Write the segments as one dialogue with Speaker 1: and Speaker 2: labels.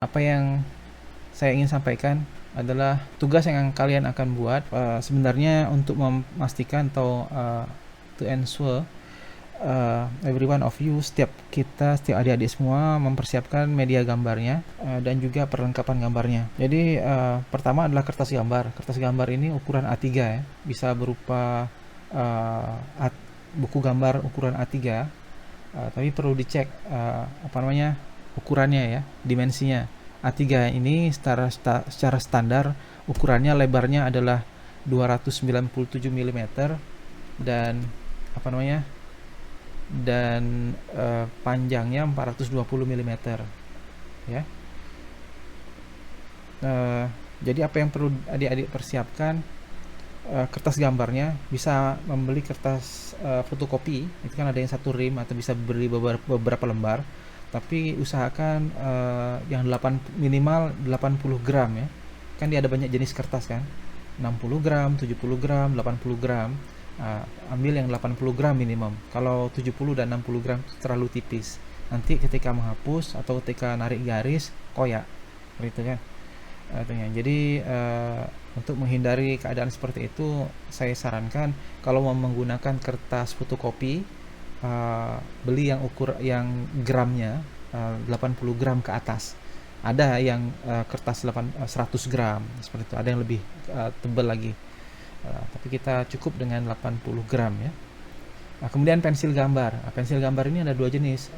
Speaker 1: Apa yang saya ingin sampaikan adalah tugas yang kalian akan buat sebenarnya untuk memastikan atau to ensure every one of you, setiap adik-adik semua mempersiapkan media gambarnya dan juga perlengkapan gambarnya. Jadi pertama adalah kertas gambar. Kertas gambar ini ukuran A3 ya, bisa berupa buku gambar ukuran A3, tapi perlu dicek ukurannya ya, dimensinya. A3 ini secara standar ukurannya, lebarnya adalah 297 mm dan panjangnya 420 mm ya. Jadi apa yang perlu adik-adik persiapkan, kertas gambarnya bisa membeli kertas fotokopi, itu kan ada yang satu rim atau bisa beli beberapa lembar, tapi usahakan yang minimal 80 gram ya, kan dia ada banyak jenis kertas kan, 60 gram, 70 gram, 80 gram. Ambil yang 80 gram minimum. Kalau 70 dan 60 gram terlalu tipis, nanti ketika menghapus atau ketika narik garis koyak gitu kan. Jadi untuk menghindari keadaan seperti itu, saya sarankan kalau mau menggunakan kertas fotokopi, beli yang gramnya 80 gram ke atas. Ada yang kertas 100 gram seperti itu, ada yang lebih tebal lagi. Tapi kita cukup dengan 80 gram ya. Kemudian pensil gambar. Pensil gambar ini ada dua jenis,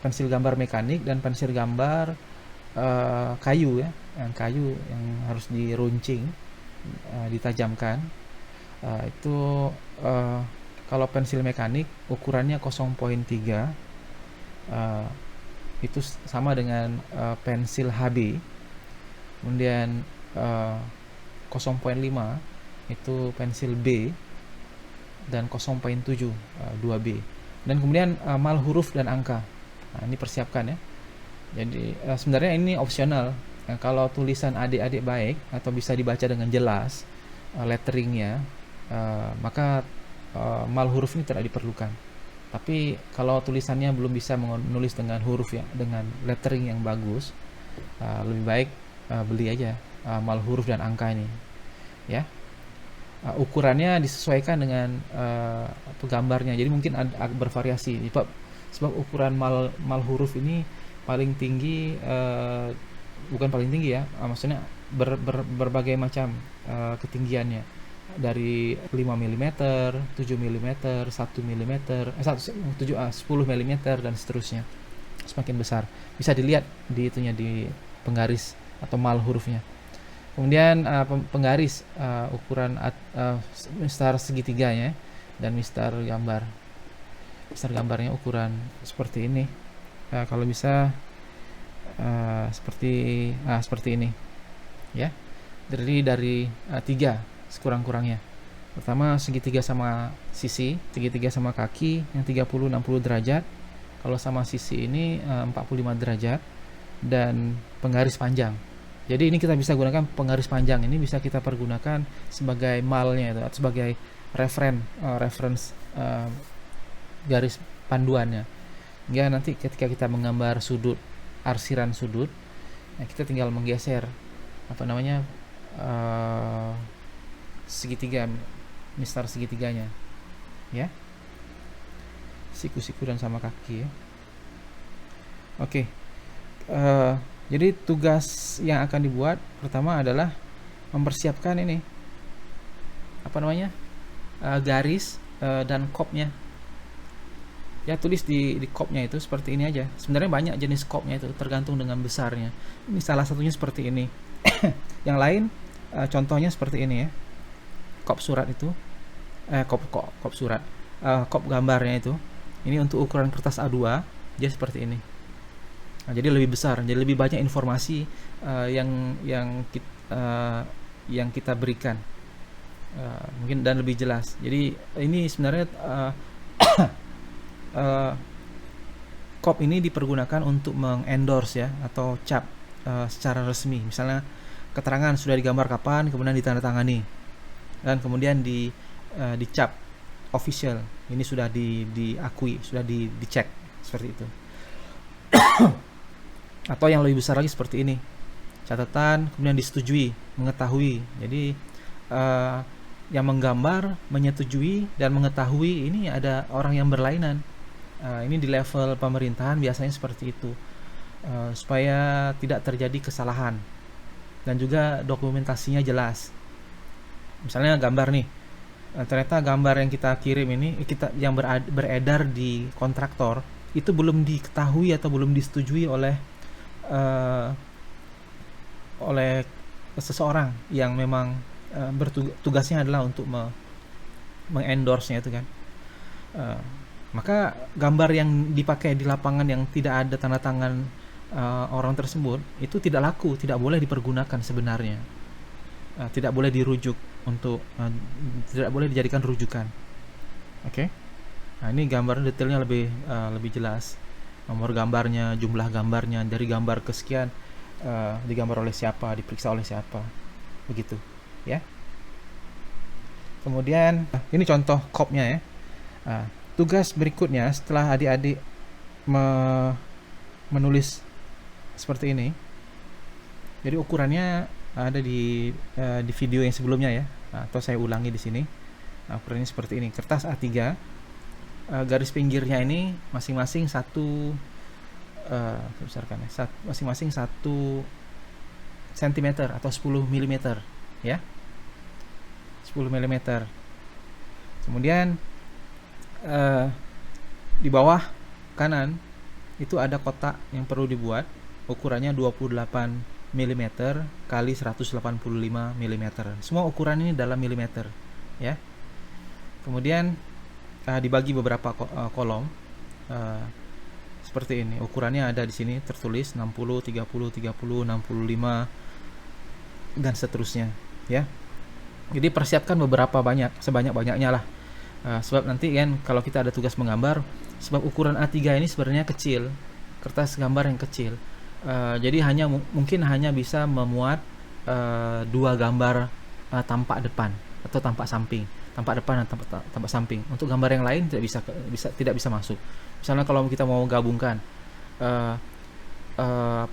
Speaker 1: pensil gambar mekanik dan pensil gambar kayu ya, kayu yang harus diruncing, ditajamkan. Itu kalau pensil mekanik ukurannya 0,3, itu sama dengan pensil HB. Kemudian 0,5 itu pensil B, dan 0,7 2B. Dan kemudian mal huruf dan angka. Ini persiapkan ya. Jadi sebenarnya ini opsional. Kalau tulisan adik-adik baik atau bisa dibaca dengan jelas letteringnya, maka mal huruf ini tidak diperlukan. Tapi kalau tulisannya belum bisa menulis dengan huruf ya, dengan lettering yang bagus, lebih baik beli aja mal huruf dan angka ini ya. Ukurannya disesuaikan dengan gambarnya, jadi mungkin bervariasi sebab ukuran mal huruf ini paling tinggi, bukan paling tinggi ya, maksudnya berbagai macam ketinggiannya, dari 5 mm, 7 mm, 1 mm, 10 mm dan seterusnya. Semakin besar bisa dilihat di penggaris atau mal hurufnya. Kemudian penggaris, ukuran mistar segitiganya dan mistar gambar. Mistar gambarnya ukuran seperti ini. Kalau bisa seperti ini ya. Terdiri dari 3 sekurang-kurangnya. Pertama segitiga sama sisi, segitiga sama kaki yang 30-60 derajat. Kalau sama sisi ini 45 derajat, dan penggaris panjang. Jadi ini kita bisa gunakan penggaris panjang ini, bisa kita pergunakan sebagai malnya atau sebagai reference garis panduannya. Hingga nanti ketika kita menggambar sudut, arsiran sudut, kita tinggal menggeser segitiga, mistar segitiganya ya, siku-siku dan sama kaki ya. Oke. Jadi tugas yang akan dibuat pertama adalah mempersiapkan ini garis dan kopnya ya. Tulis di kopnya itu seperti ini aja. Sebenarnya banyak jenis kopnya itu, tergantung dengan besarnya. Ini salah satunya seperti ini. Yang lain contohnya seperti ini ya. Kop surat itu kop surat, kop gambarnya itu, ini untuk ukuran kertas A2 dia seperti ini. Jadi lebih besar, jadi lebih banyak informasi yang kita berikan, mungkin, dan lebih jelas. Jadi ini sebenarnya kop ini dipergunakan untuk mengendorse ya, atau cap secara resmi. Misalnya keterangan sudah digambar kapan, kemudian ditandatangani, dan kemudian dicap official, ini sudah diakui, sudah dicek seperti itu. Atau yang lebih besar lagi seperti ini, catatan kemudian disetujui, mengetahui. Jadi uh, yang menggambar, menyetujui dan mengetahui ini ada orang yang berlainan. Ini di level pemerintahan biasanya seperti itu, supaya tidak terjadi kesalahan dan juga dokumentasinya jelas. Misalnya gambar nih, ternyata gambar yang kita kirim ini, yang beredar di kontraktor itu belum diketahui atau belum disetujui uh, oleh seseorang yang memang tugasnya adalah untuk mengendorse-nya itu kan. Uh, Maka gambar yang dipakai di lapangan yang tidak ada tanda tangan orang tersebut itu tidak laku, tidak boleh dipergunakan sebenarnya. Tidak boleh dirujuk untuk tidak boleh dijadikan rujukan. Oke. Nah, ini gambar detailnya lebih jelas. Nomor gambarnya, jumlah gambarnya, dari gambar kesekian digambar oleh siapa, diperiksa oleh siapa. Begitu, ya. Kemudian ini contoh COP-nya ya. Tugas berikutnya setelah adik-adik menulis seperti ini, jadi ukurannya ada di video yang sebelumnya ya, atau saya ulangi di sini. Ukurannya seperti ini, kertas A3, garis pinggirnya ini masing-masing masing-masing 1 cm atau 10 mm ya, 10 mm. Kemudian di bawah kanan itu ada kotak yang perlu dibuat, ukurannya 28 mm kali 185 mm. Semua ukuran ini dalam milimeter ya. Kemudian dibagi beberapa kolom seperti ini. Ukurannya ada di sini tertulis 60, 30, 30, 65 dan seterusnya ya. Jadi persiapkan sebanyak-banyaknya lah. Sebab nanti kan kalau kita ada tugas menggambar, sebab ukuran A3 ini sebenarnya kecil, kertas gambar yang kecil, jadi mungkin hanya bisa memuat 2 gambar tampak depan atau tampak samping, tampak depan dan tampak samping. Untuk gambar yang lain tidak bisa masuk. Misalnya kalau kita mau gabungkan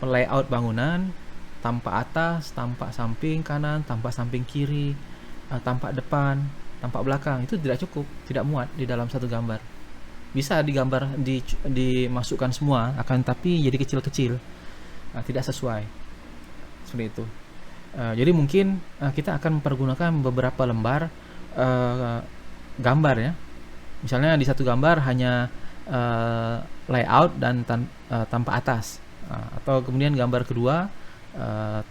Speaker 1: layout bangunan, tampak atas, tampak samping kanan, tampak samping kiri, tampak depan, tampak belakang, itu tidak cukup, tidak muat di dalam satu gambar. Bisa digambar, dimasukkan semua, akan tapi jadi kecil-kecil, tidak sesuai seperti itu. Jadi mungkin kita akan mempergunakan beberapa lembar gambar ya. Misalnya di satu gambar hanya layout dan tampak atas, atau kemudian gambar kedua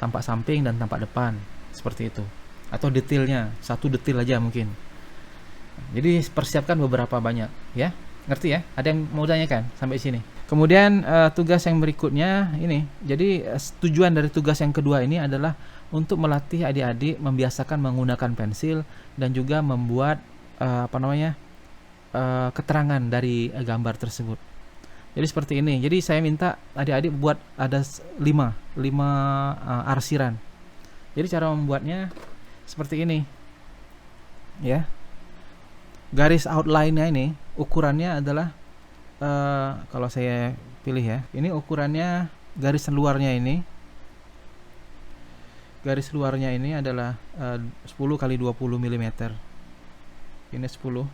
Speaker 1: tampak samping dan tampak depan, seperti itu. Atau detailnya, satu detail aja mungkin. Jadi persiapkan beberapa banyak ya. Ngerti ya? Ada yang mau tanyakan sampai sini? Kemudian tugas yang berikutnya ini. Jadi tujuan dari tugas yang kedua ini adalah untuk melatih adik-adik membiasakan menggunakan pensil dan juga membuat keterangan dari gambar tersebut. Jadi seperti ini. Jadi saya minta adik-adik buat ada 5 arsiran. Jadi cara membuatnya seperti ini ya. Garis outline-nya ini ukurannya adalah kalau saya pilih ya, ini ukurannya garis luarnya ini adalah 10 kali 20 mm. Ini 10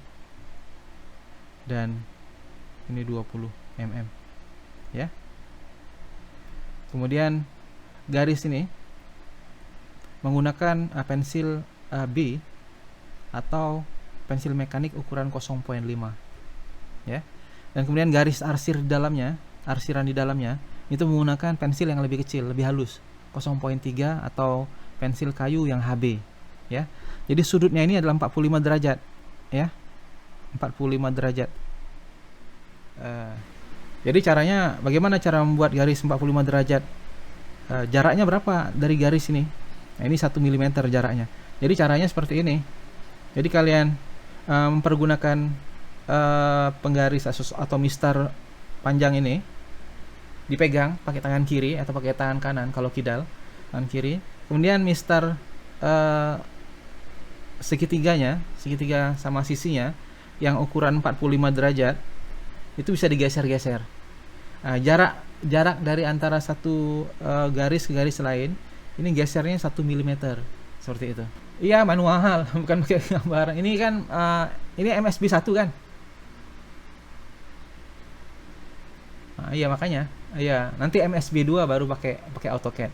Speaker 1: dan ini 20 mm ya. Kemudian garis ini menggunakan pensil B atau pensil mekanik ukuran 0.5 ya. Dan kemudian garis arsiran di dalamnya itu menggunakan pensil yang lebih kecil, lebih halus, 0.3 atau pensil kayu yang HB ya. Jadi sudutnya ini adalah 45 derajat ya. 45 derajat. Jadi bagaimana cara membuat garis 45 derajat? Jaraknya berapa dari garis ini? Nah, ini 1 mm jaraknya. Jadi caranya seperti ini. Jadi kalian mempergunakan penggaris atau mistar panjang ini, dipegang pakai tangan kiri atau pakai tangan kanan kalau kidal, tangan kiri. Kemudian mistar segitiga sama sisinya yang ukuran 45 derajat itu bisa digeser-geser. Jarak jarak dari antara satu garis ke garis lain ini gesernya 1 mm seperti itu. Iya manual bukan pakai gambar. Ini kan ini MSB 1 kan. Nah, iya makanya. Iya, nanti MSB 2 baru pakai pakai AutoCAD.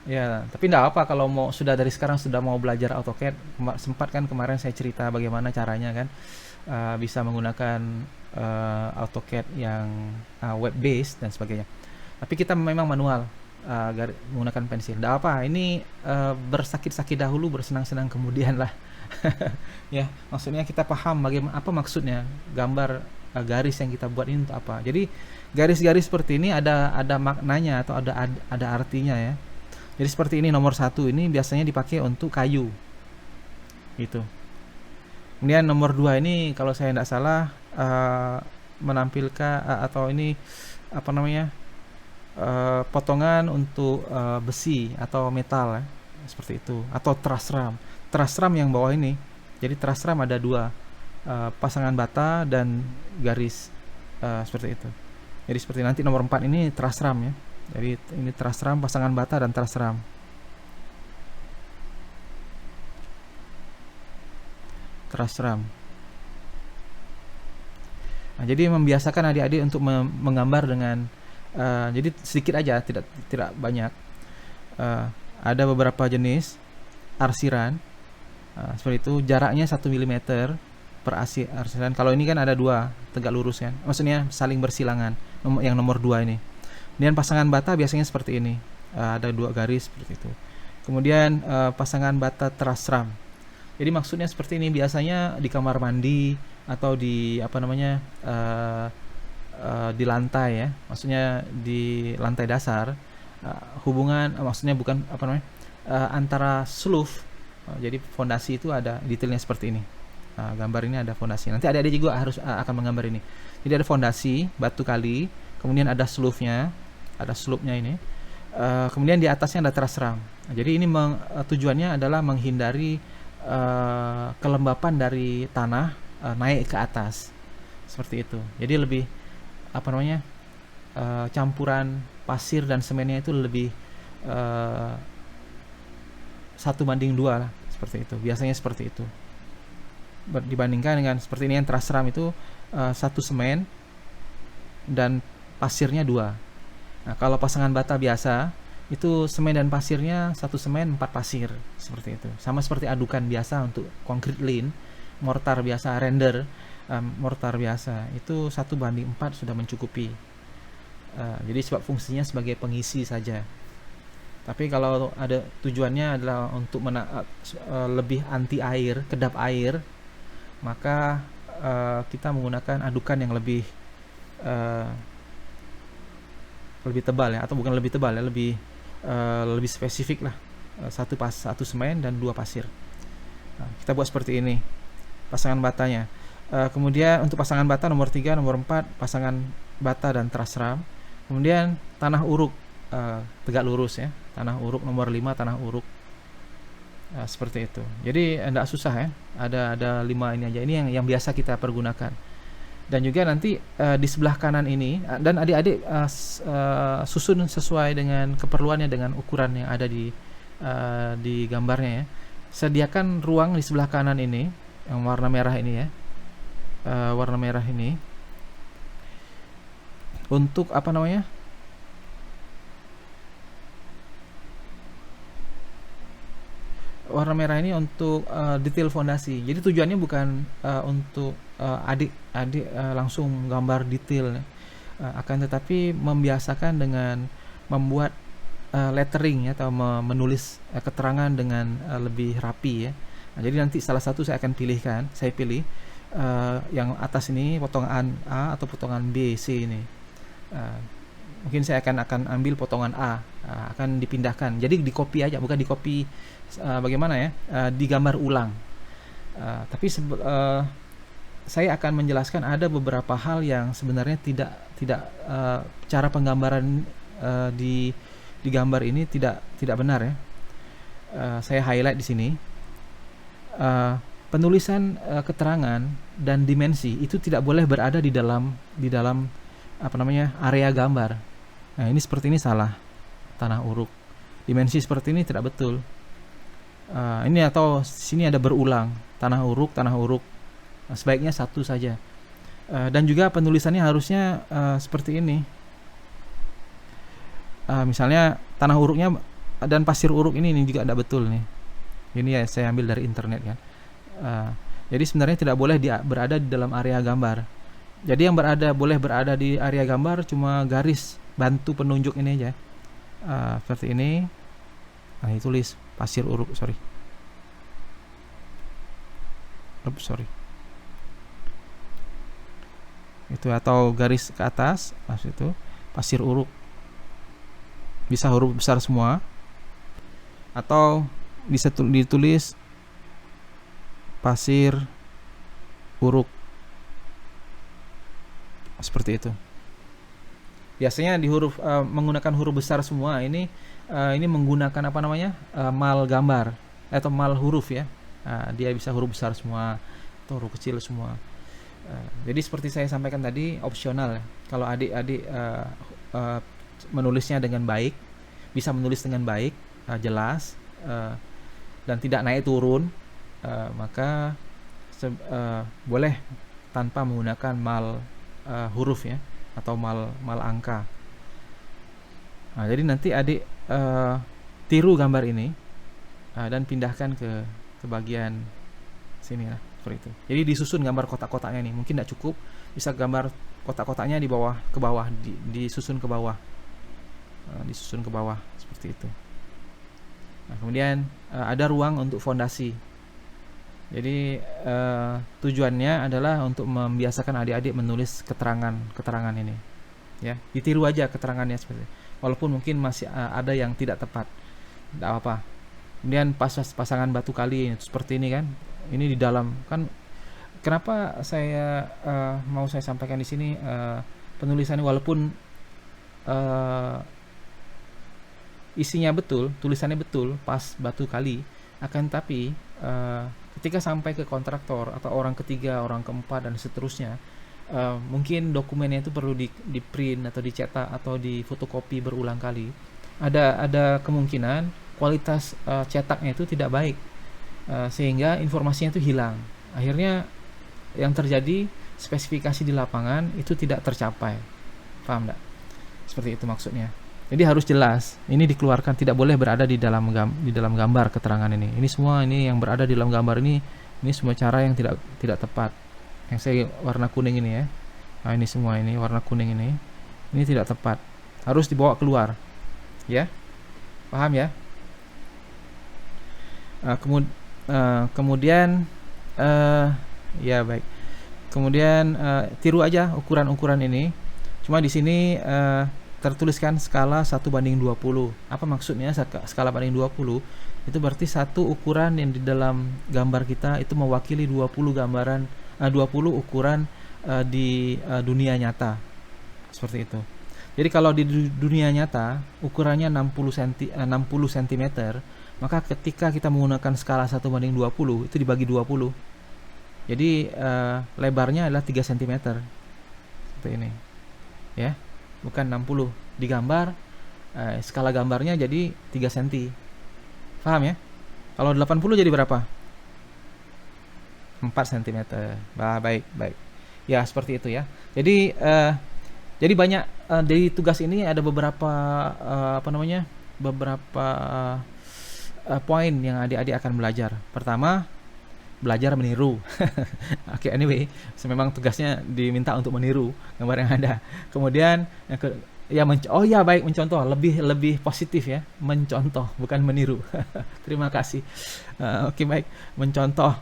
Speaker 1: Ya, tapi enggak apa kalau mau sudah dari sekarang sudah mau belajar AutoCAD. Sempat kan kemarin saya cerita bagaimana caranya kan bisa menggunakan AutoCAD yang web based dan sebagainya. Tapi kita memang manual menggunakan pensil. Enggak apa, ini bersakit-sakit dahulu, bersenang-senang kemudian lah. Ya, maksudnya kita paham bagaimana apa maksudnya gambar garis yang kita buat ini untuk apa. Jadi garis-garis seperti ini ada maknanya atau ada artinya ya. Jadi seperti ini nomor 1 ini biasanya dipakai untuk kayu gitu. Kemudian nomor 2 ini kalau saya tidak salah menampilkan atau ini apa namanya potongan untuk besi atau metal ya, seperti itu, atau truss ram. Truss ram yang bawah ini, jadi truss ram ada 2, pasangan bata dan garis seperti itu. Jadi seperti nanti nomor 4 ini truss ram ya. Jadi ini truss ram, pasangan bata dan truss ram. Truss ram. Nah, jadi membiasakan adik-adik untuk menggambar dengan jadi sedikit aja, tidak banyak. Ada beberapa jenis arsiran seperti itu, jaraknya 1 mm per arsiran. Kalau ini kan ada 2 tegak lurus kan, maksudnya saling bersilangan. Yang nomor 2 ini. Kemudian pasangan bata biasanya seperti ini, ada 2 garis seperti itu. Kemudian pasangan bata truss ram. Jadi maksudnya seperti ini, biasanya di kamar mandi atau di apa namanya di lantai ya, maksudnya di lantai dasar, hubungan maksudnya bukan apa namanya antara sloof, jadi fondasi itu ada detailnya seperti ini. Gambar ini ada fondasi. Nanti adik-adik juga harus akan menggambar ini. Jadi ada fondasi batu kali, kemudian ada slope-nya, ada slope-nya ini. Kemudian di atasnya ada truss ram. Jadi ini tujuannya adalah menghindari kelembapan dari tanah naik ke atas. Seperti itu. Jadi lebih apa namanya? Campuran pasir dan semennya itu lebih 1:2 lah, seperti itu. Biasanya seperti itu. Dibandingkan dengan seperti ini yang truss ram itu 1 semen dan pasirnya 2. Nah, kalau pasangan bata biasa itu semen dan pasirnya 1 semen 4 pasir, seperti itu. Sama seperti adukan biasa untuk concrete lean, mortar biasa, render mortar biasa itu 1:4 sudah mencukupi. Jadi sebab fungsinya sebagai pengisi saja. Tapi kalau ada tujuannya adalah untuk lebih anti air, kedap air, maka kita menggunakan adukan yang lebih tebal ya, atau bukan lebih tebal ya, lebih spesifik lah, 1 semen dan 2 pasir. Nah, kita buat seperti ini pasangan batanya. Kemudian untuk pasangan bata nomor 3, nomor 4 pasangan bata dan truss ram. Kemudian tanah uruk tegak lurus ya, tanah uruk nomor 5 tanah uruk. Seperti itu. Jadi tidak susah ya. Ada 5 ini aja. Ini yang biasa kita pergunakan. Dan juga nanti di sebelah kanan ini, dan adik-adik susun sesuai dengan keperluannya, dengan ukuran yang ada di gambarnya ya. Sediakan ruang di sebelah kanan ini yang warna merah ini ya, warna merah ini untuk apa namanya, warna merah ini untuk detail fondasi. Jadi tujuannya bukan untuk adik-adik langsung gambar detail, akan tetapi membiasakan dengan membuat lettering ya, atau menulis keterangan dengan lebih rapi ya. Nah, jadi nanti salah satu saya pilih yang atas ini potongan A atau potongan B, C ini. Mungkin saya akan ambil potongan A, akan dipindahkan. Jadi di copy aja, bukan di copy bagaimana ya, digambar ulang. Tapi saya akan menjelaskan ada beberapa hal yang sebenarnya tidak cara penggambaran di gambar ini tidak benar ya. Saya highlight di sini. Penulisan keterangan dan dimensi itu tidak boleh berada di dalam apa namanya, area gambar. Nah, ini seperti ini salah, tanah uruk. Dimensi seperti ini tidak betul. Ini atau sini ada berulang, tanah uruk, tanah uruk. Nah, sebaiknya satu saja. Dan juga penulisannya harusnya seperti ini. Misalnya tanah uruknya dan pasir uruk ini juga tidak betul nih. Ini ya saya ambil dari internet kan. Jadi sebenarnya tidak boleh berada di dalam area gambar. Jadi yang boleh berada di area gambar cuma garis bantu penunjuk ini aja. Seperti ini. Nah, ditulis pasir uruk, sorry. Itu atau garis ke atas, maksud itu pasir uruk. Bisa huruf besar semua atau bisa ditulis pasir uruk. Seperti itu. Biasanya menggunakan huruf besar semua. Ini menggunakan apa namanya? Mal gambar atau mal huruf ya. Dia bisa huruf besar semua atau huruf kecil semua. Jadi seperti saya sampaikan tadi, opsional ya. Kalau adik-adik menulisnya dengan baik, bisa menulis dengan baik, jelas, dan tidak naik turun, maka boleh tanpa menggunakan mal huruf ya, atau mal angka. Jadi nanti adik tiru gambar ini dan pindahkan ke bagian sini lah, seperti itu. Jadi disusun gambar kotak-kotaknya nih. Mungkin tidak cukup, bisa gambar kotak-kotaknya di bawah, ke bawah, disusun ke bawah, seperti itu. Nah, kemudian ada ruang untuk fondasi. Jadi tujuannya adalah untuk membiasakan adik-adik menulis keterangan ini. Ya, ditiru aja keterangannya seperti itu. Walaupun mungkin masih ada yang tidak tepat, tidak apa-apa. Kemudian pasangan batu kali seperti ini kan. Ini di dalam kan. Kenapa saya mau saya sampaikan di sini penulisannya walaupun isinya betul, tulisannya betul, pas batu kali, akan tapi ketika sampai ke kontraktor atau orang ketiga, orang keempat dan seterusnya, mungkin dokumennya itu perlu di print atau dicetak atau di fotokopi berulang kali. Ada kemungkinan kualitas cetaknya itu tidak baik, sehingga informasinya itu hilang. Akhirnya yang terjadi, spesifikasi di lapangan itu tidak tercapai. Paham enggak? Seperti itu maksudnya. Jadi harus jelas. Ini dikeluarkan, tidak boleh berada di dalam gambar keterangan ini. Ini semua ini yang berada di dalam gambar ini semua cara yang tidak tepat. Yang saya warna kuning ini ya. Nah, ini semua ini warna kuning ini tidak tepat. Harus dibawa keluar. Ya. Paham ya? Kemudian ya baik. Kemudian tiru aja ukuran-ukuran ini. Cuma di sini tertuliskan skala 1:20. Apa maksudnya skala banding 20? Itu berarti satu ukuran yang di dalam gambar kita itu mewakili 20 ukuran di dunia nyata. Seperti itu. Jadi kalau di dunia nyata ukurannya 60 cm, maka ketika kita menggunakan skala 1:20 itu dibagi 20. Jadi lebarnya adalah 3 cm. Seperti ini. Ya. Bukan 60. Di gambar skala gambarnya jadi 3 cm. Paham ya? Kalau 80 jadi berapa? 4 cm. Baik. Ya, seperti itu ya. Jadi banyak dari tugas ini ada beberapa poin yang adik-adik akan belajar. Pertama, belajar meniru. Oke, anyway, memang tugasnya diminta untuk meniru gambar yang ada. Kemudian mencontoh, lebih positif ya, mencontoh bukan meniru. Terima kasih. Oke, baik, mencontoh.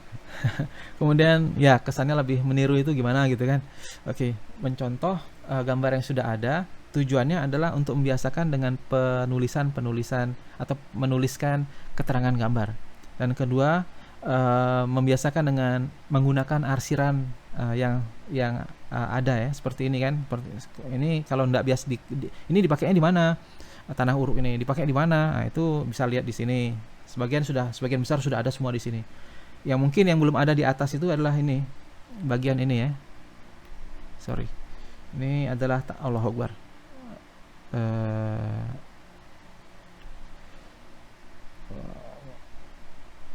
Speaker 1: Kemudian ya kesannya lebih meniru itu gimana gitu kan. Oke, mencontoh gambar yang sudah ada. Tujuannya adalah untuk membiasakan dengan penulisan atau menuliskan keterangan gambar. Dan kedua, membiasakan dengan menggunakan arsiran yang ada ya, seperti ini kan. Ini kalau enggak biasa ini dipakainya di mana? Tanah uruk ini dipakai di mana? Nah, itu bisa lihat di sini. Sebagian besar sudah ada semua di sini. Yang mungkin yang belum ada di atas itu adalah ini, bagian ini ya. Sorry. Ini adalah Allahu Akbar.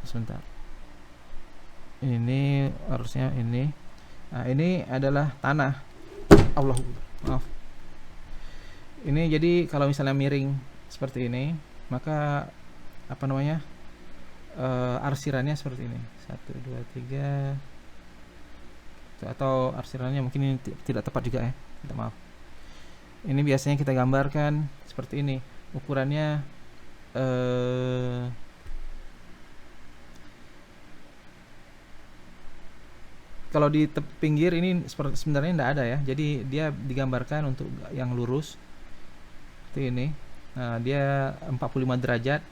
Speaker 1: Sebentar. Ini harusnya ini. Nah, ini adalah tanah. Allahu Akbar. Maaf. Ini jadi kalau misalnya miring seperti ini, maka apa namanya? Arsirannya seperti ini. 1 2 3. Atau arsirannya mungkin ini tidak tepat juga ya. Minta maaf. Ini biasanya kita gambarkan seperti ini. Ukurannya kalau di pinggir ini sebenarnya tidak ada ya. Jadi dia digambarkan untuk yang lurus. Seperti ini. Nah, dia 45 derajat.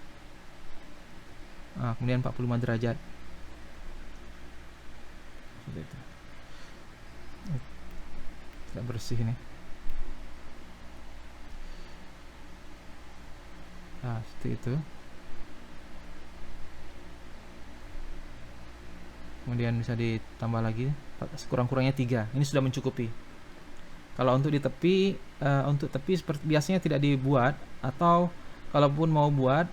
Speaker 1: Nah, kemudian 45 derajat. Seperti itu. Tidak bersih ini. Nah, seperti itu. Kemudian bisa ditambah lagi sekurang-kurangnya 3. Ini sudah mencukupi. Kalau untuk di tepi, untuk tepi seperti biasanya tidak dibuat, atau kalaupun mau buat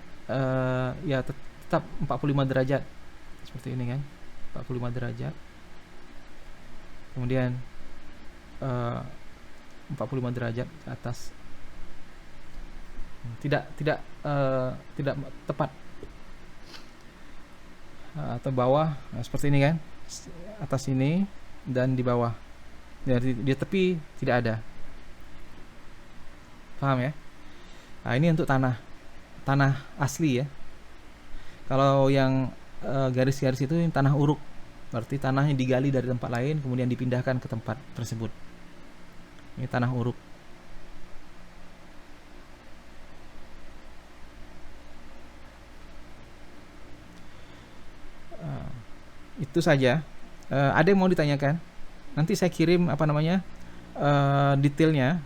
Speaker 1: ya tetap 45 derajat seperti ini kan, 45 derajat. Kemudian 45 derajat ke atas. Tidak tepat. Atau bawah, nah, seperti ini kan, atas ini dan di bawah. Dari di tepi tidak ada. Paham ya? Nah, ini untuk tanah asli ya. Kalau yang garis-garis itu tanah uruk, berarti tanahnya digali dari tempat lain kemudian dipindahkan ke tempat tersebut. Ini tanah uruk. Itu saja. Ada yang mau ditanyakan? Nanti saya kirim detailnya,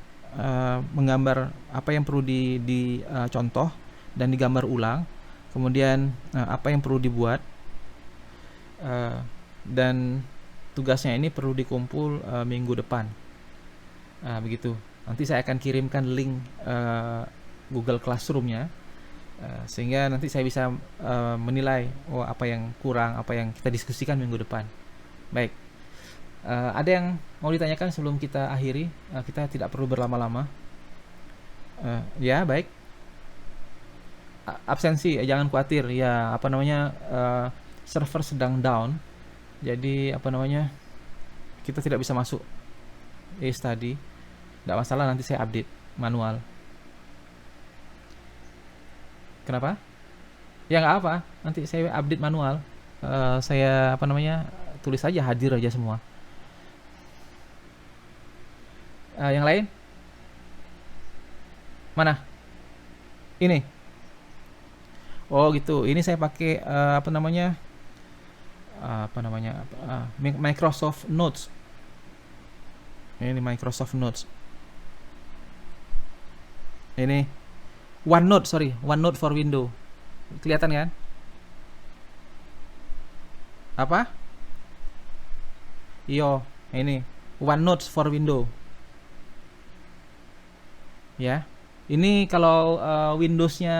Speaker 1: menggambar apa yang perlu dicontoh dan digambar ulang. Kemudian apa yang perlu dibuat, dan tugasnya ini perlu dikumpul minggu depan. Begitu. Nanti saya akan kirimkan link Google Classroom-nya. Sehingga nanti saya bisa menilai apa yang kurang, apa yang kita diskusikan minggu depan. Baik, ada yang mau ditanyakan sebelum kita akhiri? Kita tidak perlu berlama-lama. Ya, baik. Absensi, jangan khawatir ya, server sedang down, jadi kita tidak bisa masuk study. Tidak masalah, nanti saya update manual. Kenapa? Ya nggak apa, nanti saya update manual. Saya tulis aja hadir aja semua. Yang lain? Mana? Ini. Oh gitu. Ini saya pakai Microsoft Notes. Ini Microsoft Notes. Ini OneNote for Windows. Kelihatan kan? Apa? Iyo, ini OneNote for Windows. Ya. Ini kalau Windows-nya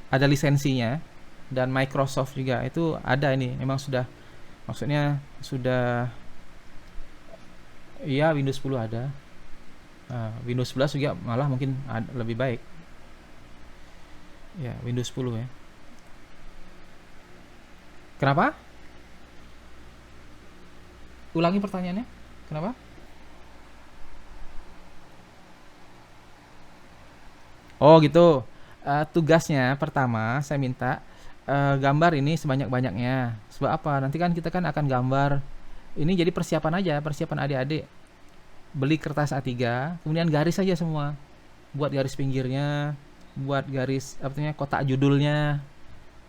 Speaker 1: ada lisensinya, dan Microsoft juga itu ada, ini memang sudah, maksudnya sudah. Iya, Windows 10 ada. Windows 11 juga malah mungkin lebih baik. Ya, Windows 10 ya. Kenapa? Ulangi pertanyaannya. Kenapa? Oh gitu. Tugasnya pertama saya minta gambar ini sebanyak-banyaknya. Sebab apa? Nanti kan kita akan gambar. Ini jadi persiapan aja, persiapan adik-adik. Beli kertas A3, kemudian garis saja semua. Buat garis pinggirnya, buat garis kotak judulnya.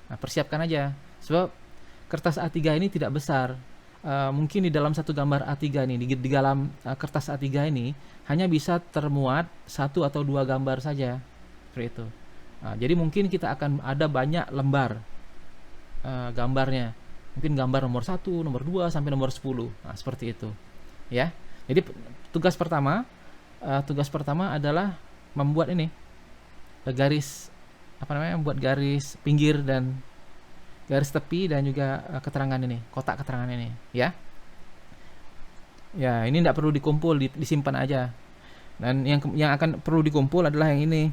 Speaker 1: Nah, persiapkan aja. Sebab kertas A3 ini tidak besar. Mungkin di dalam satu gambar A3 ini, di dalam kertas A3 ini hanya bisa termuat 1 atau 2 gambar saja. Seperti itu. Jadi mungkin kita akan ada banyak lembar gambarnya. Mungkin gambar nomor 1, nomor 2 sampai nomor 10. Nah, seperti itu. Ya. Jadi tugas pertama adalah membuat ini garis membuat garis pinggir dan garis tepi dan juga keterangan ini, kotak keterangan ini, ya. Ya, ini tidak perlu dikumpul, disimpan aja. Dan yang akan perlu dikumpul adalah yang ini.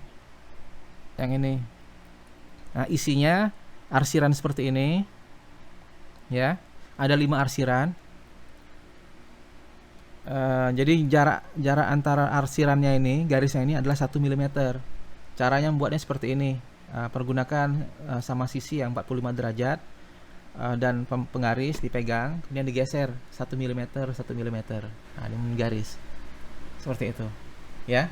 Speaker 1: Yang ini. Nah, isinya arsiran seperti ini. Ya. Ada 5 arsiran. Jadi jarak antara arsirannya ini, garisnya ini adalah 1 mm. Caranya membuatnya seperti ini. Pergunakan sama sisi yang 45 derajat dan penggaris dipegang, kemudian digeser 1 mm 1 mm. Nah, ini menggaris seperti itu, ya.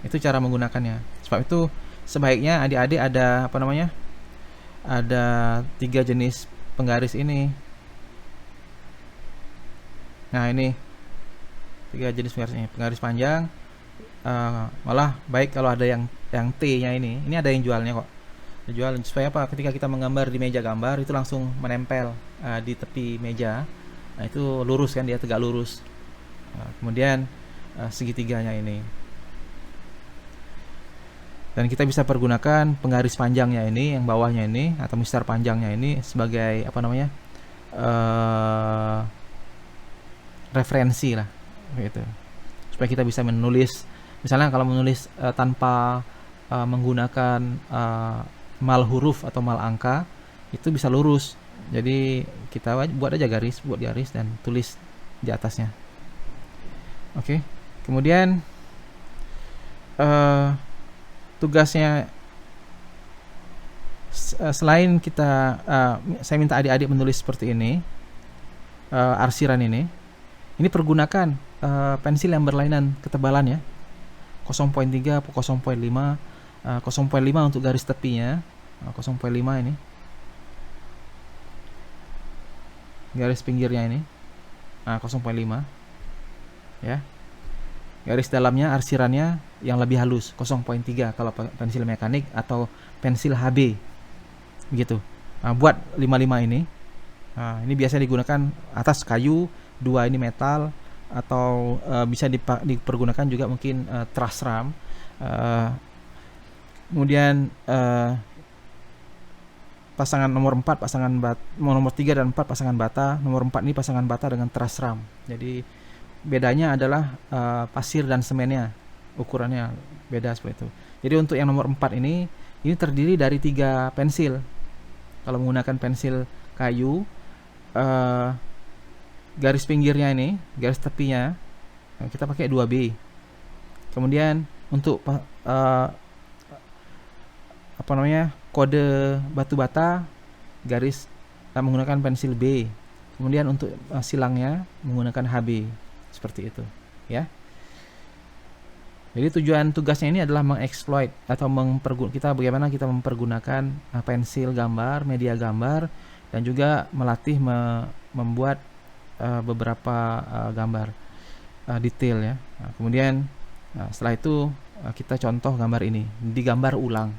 Speaker 1: Itu cara menggunakannya. Sebab itu sebaiknya adik-adik ada ada 3 jenis penggaris ini. Nah, ini 3 jenis penggaris ini. Penggaris panjang, malah baik kalau ada yang T-nya ini ada yang jualnya kok. Dijual supaya apa? Ketika kita menggambar di meja gambar itu langsung menempel di tepi meja. Nah, itu lurus kan, dia tegak lurus. Kemudian segitiganya ini. Dan kita bisa pergunakan penggaris panjangnya ini, yang bawahnya ini atau mistar panjangnya ini sebagai referensi lah, gitu. Supaya kita bisa menulis. Misalnya kalau menulis tanpa menggunakan mal huruf atau mal angka, itu bisa lurus. Jadi kita buat garis dan tulis di atasnya. Oke. Kemudian tugasnya selain saya minta adik-adik menulis seperti ini, arsiran ini pergunakan pensil yang berlainan ketebalan, ya. 0.3 atau 0.5. 0.5 untuk garis tepinya. 0.5 ini. Garis pinggirnya ini. 0.5. Ya. Garis dalamnya, arsirannya yang lebih halus, 0.3 kalau pensil mekanik atau pensil HB. Begitu. Buat 55 ini. Ini biasa digunakan atas kayu, 2 ini metal, atau bisa dipergunakan juga mungkin truss ram. Kemudian pasangan nomor 4, nomor 3 dan 4 pasangan bata. Nomor 4 ini pasangan bata dengan truss ram. Jadi bedanya adalah pasir dan semennya, ukurannya beda seperti itu. Jadi untuk yang nomor 4 ini terdiri dari 3 pensil. Kalau menggunakan pensil kayu, garis pinggirnya ini, garis tepinya kita pakai 2B. Kemudian untuk kode batu bata, garis menggunakan pensil B. Kemudian untuk silangnya menggunakan HB. Seperti itu, ya. Jadi tugasnya ini adalah mengeksploit atau bagaimana kita mempergunakan pensil gambar, media gambar, dan juga melatih membuat beberapa gambar detail, ya. Kemudian setelah itu kita contoh gambar ini, digambar ulang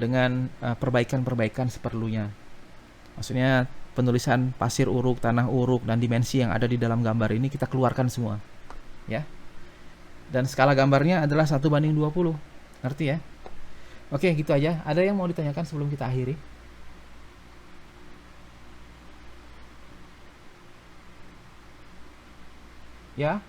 Speaker 1: dengan perbaikan-perbaikan seperlunya. Maksudnya penulisan pasir uruk, tanah uruk, dan dimensi yang ada di dalam gambar ini kita keluarkan semua, ya. Dan skala gambarnya adalah 1:20. Ngerti, ya? Oke, gitu aja. Ada yang mau ditanyakan sebelum kita akhiri? Ya?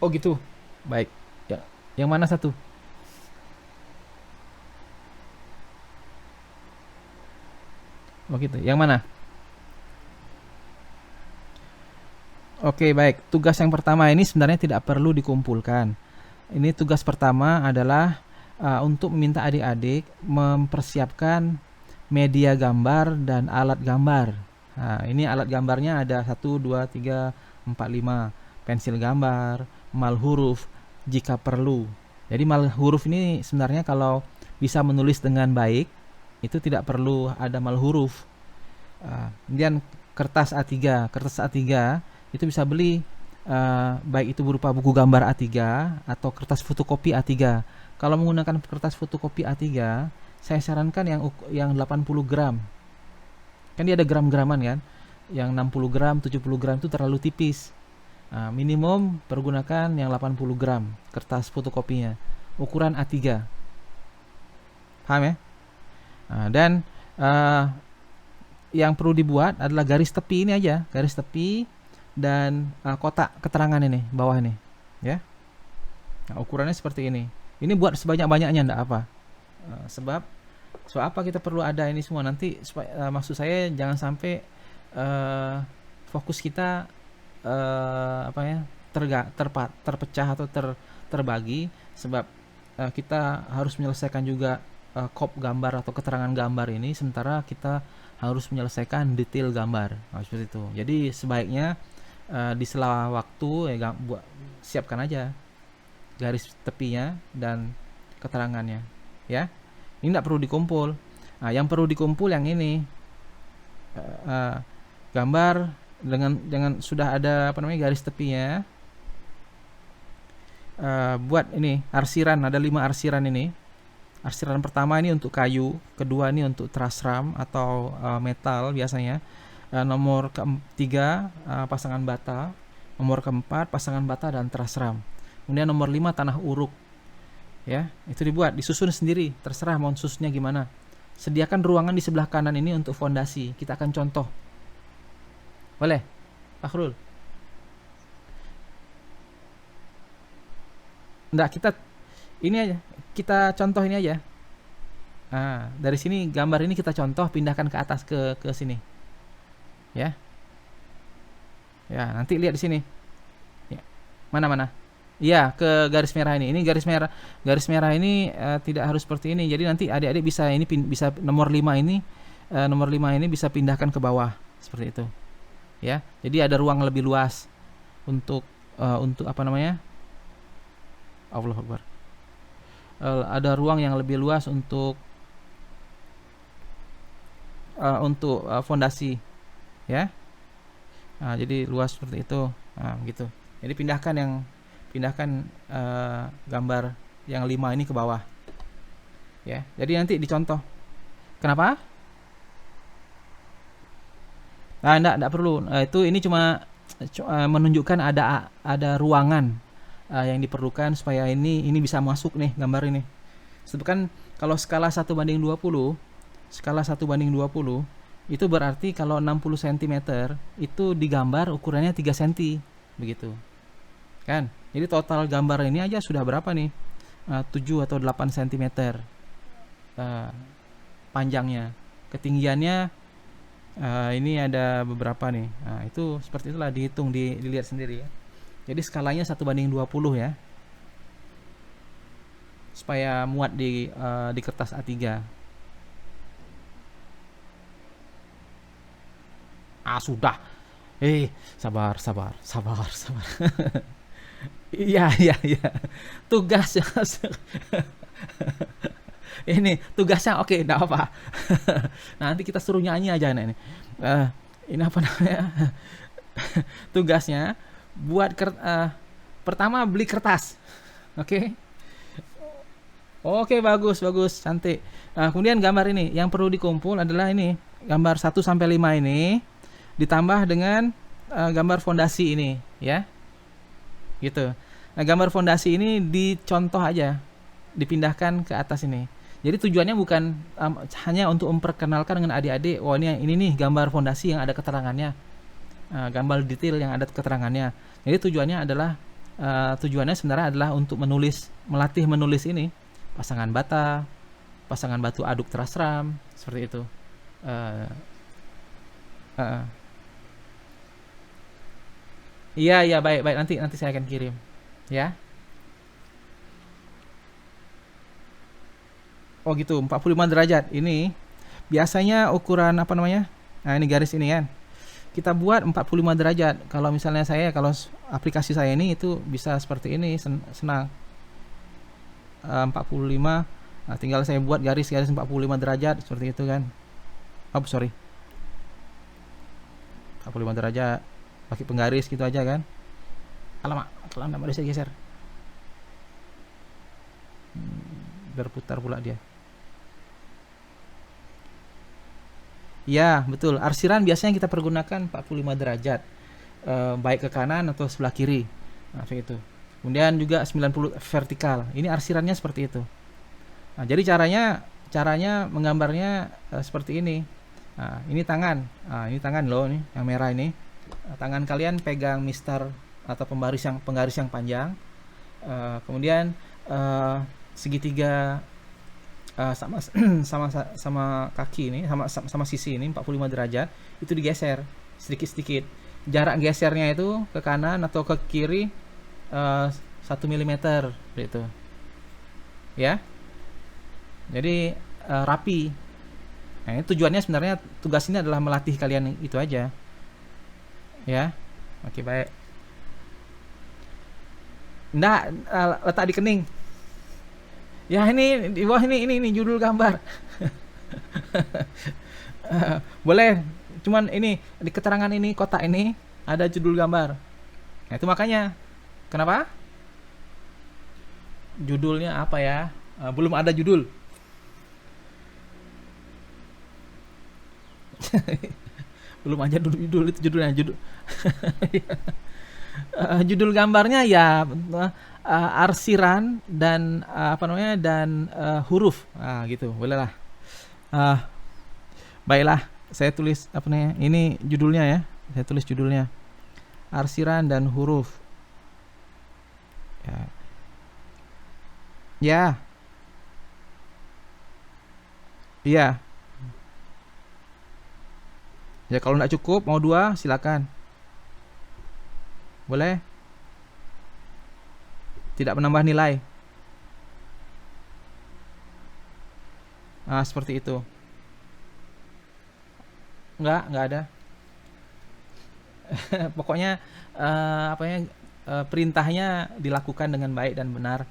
Speaker 1: Oh, gitu. Baik. Ya. Yang mana satu? Oh, gitu. Yang mana? Oke, baik. Tugas yang pertama ini sebenarnya tidak perlu dikumpulkan. Ini tugas pertama adalah untuk meminta adik-adik mempersiapkan media gambar dan alat gambar. Nah, ini alat gambarnya ada 1, 2, 3, 4, 5. Pensil gambar, mal huruf jika perlu. Jadi mal huruf ini sebenarnya kalau bisa menulis dengan baik, itu tidak perlu ada mal huruf. Kemudian kertas A3 itu bisa beli baik itu berupa buku gambar A3 atau kertas fotokopi A3. Kalau menggunakan kertas fotokopi A3, saya sarankan yang 80 gram. Kan dia ada gram-graman kan? Yang 60 gram, 70 gram itu terlalu tipis. Minimum pergunakan yang 80 gram kertas fotokopinya. Ukuran A3. Paham ya? Dan yang perlu dibuat adalah garis tepi ini aja, garis tepi dan kotak keterangan ini bawah ini, ya. Ukurannya seperti ini. Ini buat sebanyak-banyaknya enggak apa. Sebab apa kita perlu ada ini semua nanti maksud saya jangan sampai fokus kita terpecah atau terbagi sebab kita harus menyelesaikan juga kop gambar atau keterangan gambar ini sementara kita harus menyelesaikan detail gambar. Seperti itu. Jadi sebaiknya di sela waktu siapkan aja garis tepinya dan keterangannya, ya. Ini tidak perlu dikumpul. Yang perlu dikumpul yang ini gambar dengan sudah ada garis tepinya. Buat ini arsiran, ada 5 arsiran ini. Arsiran pertama ini untuk kayu, kedua ini untuk truss ram atau metal biasanya. Nomor ketiga pasangan bata, nomor keempat pasangan bata dan truss ram. Kemudian nomor 5 tanah uruk. Ya, itu dibuat, disusun sendiri, terserah mau susunnya gimana. Sediakan ruangan di sebelah kanan ini untuk fondasi. Kita akan contoh. Boleh, Pak Khrul? Enggak, ini aja. Kita contoh ini aja. Dari sini gambar ini kita contoh, pindahkan ke atas ke sini. Ya. Ya, nanti lihat di sini. Ya. Mana? Iya, ke garis merah ini. Ini garis merah ini tidak harus seperti ini. Jadi nanti adik-adik bisa nomor 5 ini bisa pindahkan ke bawah seperti itu. Ya. Jadi ada ruang lebih luas untuk Allahu Akbar. Ada ruang yang lebih luas untuk fondasi, ya. Jadi luas seperti itu. Gitu. Jadi pindahkan gambar yang 5 ini ke bawah, ya. Jadi nanti dicontoh. Kenapa? Enggak perlu. Ini cuma menunjukkan ada ruangan yang diperlukan supaya ini bisa masuk nih gambar ini. Sebab kan kalau skala 1:20, itu berarti kalau 60 cm itu digambar ukurannya 3 cm begitu. Kan? Jadi total gambar ini aja sudah berapa nih? 7 atau 8 cm panjangnya. Ketinggiannya ini ada beberapa nih. Itu seperti itulah, dihitung, dilihat sendiri ya. Jadi skalanya 1:20 ya. Supaya muat di kertas A3. Sudah. Sabar. Iya. Tugasnya ini tugasnya oke, enggak apa. Nanti kita suruh nyanyi aja ini. Ini apa namanya? Tugasnya buat pertama beli kertas. Oke. Oke, bagus, cantik. Kemudian gambar ini yang perlu dikumpul adalah ini, gambar 1 sampai 5 ini ditambah dengan gambar fondasi ini, ya. Gitu. Nah, gambar fondasi ini dicontoh aja, dipindahkan ke atas ini. Jadi tujuannya bukan hanya untuk memperkenalkan dengan adik-adik, ini nih gambar fondasi yang ada keterangannya, gambar detail yang ada keterangannya. Jadi tujuannya sebenarnya adalah untuk melatih menulis ini, pasangan bata, pasangan batu aduk truss ram, seperti itu. Iya, baik, nanti saya akan kirim, ya. Oh gitu, 45 derajat. Ini biasanya ukuran ini garis ini kan. Kita buat 45 derajat. Kalau misalnya kalau aplikasi saya ini itu bisa seperti ini, senang. 45. Tinggal saya buat garis 45 derajat seperti itu kan. 45 derajat. Pakai penggaris gitu aja kan. Alamak, kalau nggak bisa geser. Berputar pula dia. Ya, betul. Arsiran biasanya kita pergunakan 45 derajat, baik ke kanan atau sebelah kiri. Nah, kayak itu. Kemudian juga 90 vertikal. Ini arsirannya seperti itu. Nah, jadi caranya menggambarnya seperti ini. Nah, ini tangan. Nah, ini tangan loh nih, yang merah ini. Nah, tangan kalian pegang mistar atau penggaris yang panjang. Kemudian segitiga sama sama kaki ini, sama sisi ini 45 derajat itu digeser sedikit-sedikit. Jarak gesernya itu ke kanan atau ke kiri 1 mm gitu. Ya. Jadi rapi. Nah, ini tujuannya sebenarnya, tugas ini adalah melatih kalian itu aja. Ya. Oke, baik. Nggak, letak di kening. Ya, ini di bawah ini judul gambar. Boleh, cuman ini di keterangan ini, kotak ini ada judul gambar. Nah, itu makanya. Kenapa? Judulnya apa ya? Belum ada judul. Belum aja judul itu judulnya judul. Judul gambarnya ya arsiran dan apa namanya, dan huruf. Gitu, boleh lah. Uh, Baiklah, saya tulis apa namanya? Ini judulnya ya. Saya tulis judulnya. Arsiran dan huruf. Ya. Ya. Iya. Ya, kalau nggak cukup mau 2 silakan. Boleh? Tidak menambah nilai. Seperti itu. Nggak ada. Pokoknya apa ya, perintahnya dilakukan dengan baik dan benar.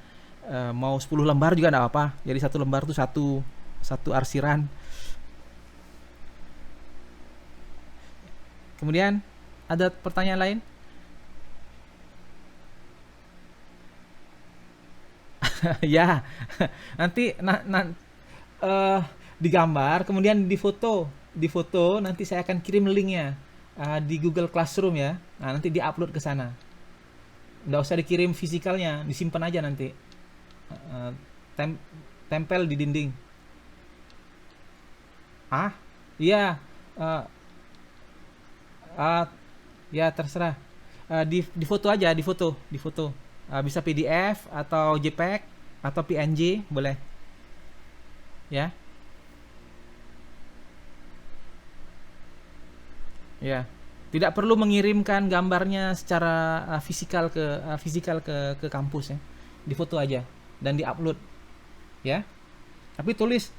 Speaker 1: Mau 10 lembar juga enggak apa-apa. Jadi 1 lembar itu satu arsiran. Kemudian ada pertanyaan lain? Ya. Nanti digambar, kemudian difoto, nanti saya akan kirim linknya di Google Classroom ya. Nah, nanti diupload ke sana. Nggak usah dikirim fisikalnya, disimpan aja nanti. Tempel di dinding. Iya. uh, uh, ya terserah. Di foto aja, di foto. Bisa PDF atau JPEG atau PNG, boleh. Ya. Ya. Tidak perlu mengirimkan gambarnya secara fisikal ke kampus ya. Di foto aja dan diupload ya. Tapi tulis